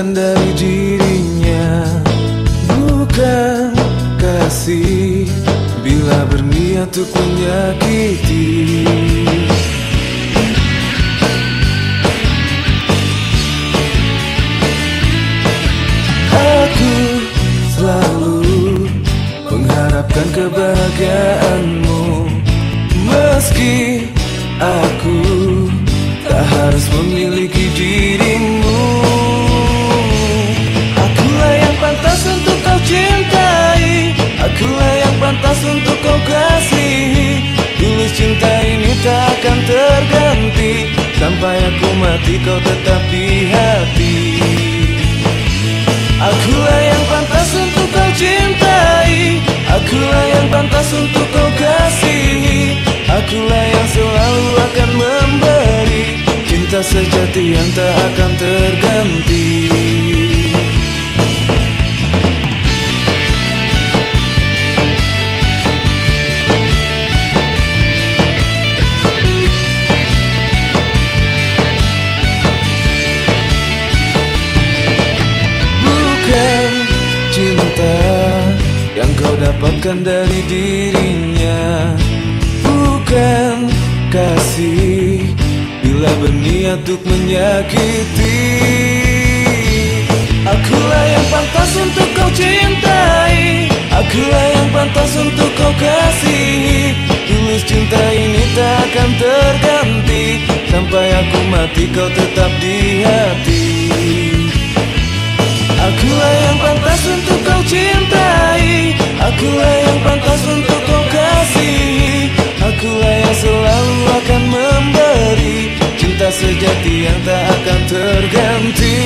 dapatkan dari dirinya bukan kasih, bila berniat untuk menyakiti. Aku selalu mengharapkan kebahagiaanmu, meski aku tak harus memiliki dirimu. Akulah yang pantas untuk kau cintai, akulah yang pantas untuk kau kasihi. Tulus cinta ini tak akan terganti, sampai aku mati kau tetap di hati. Akulah yang pantas untuk kau cintai, akulah yang pantas untuk kau kasihi. Akulah yang selalu akan memberi cinta sejati yang tak akan terganti. Bukan cinta yang kau dapatkan dari dirinya, bukan kasih bila berniat untuk menyakiti. Akulah yang pantas untuk kau cintai, akulah yang pantas untuk kau kasihi. Tulus cinta ini tak akan terganti, sampai aku mati kau tetap di hati. Akulah yang pantas untuk kau cintai, akulah yang pantas untuk kau kasihi. Akulah yang selalu akan memberi cinta sejati yang tak akan terganti.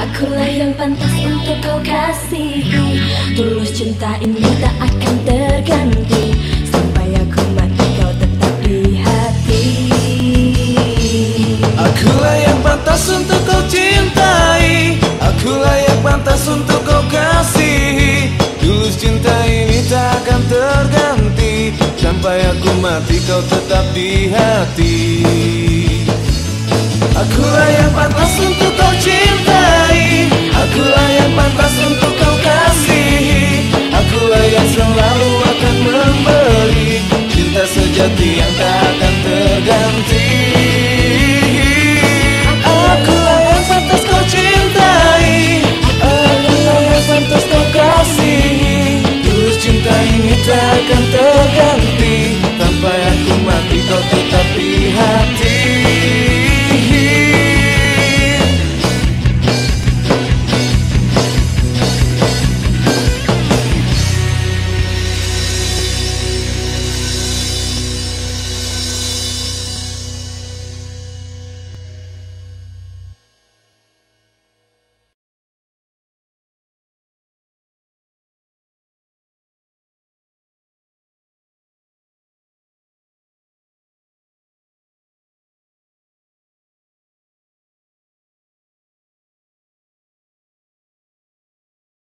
Akulah yang pantas untuk kau kasihi. Tulus cinta ini tak akan terganti, sampai aku mati kau tetap di hati. Akulah yang pantas untuk kau cintai, akulah yang pantas untuk kau kasihi. Tulus cinta ini tak akan terganti, sampai aku mati kau tetap di hati. Akulah yang pantas untuk kau cintai, akulah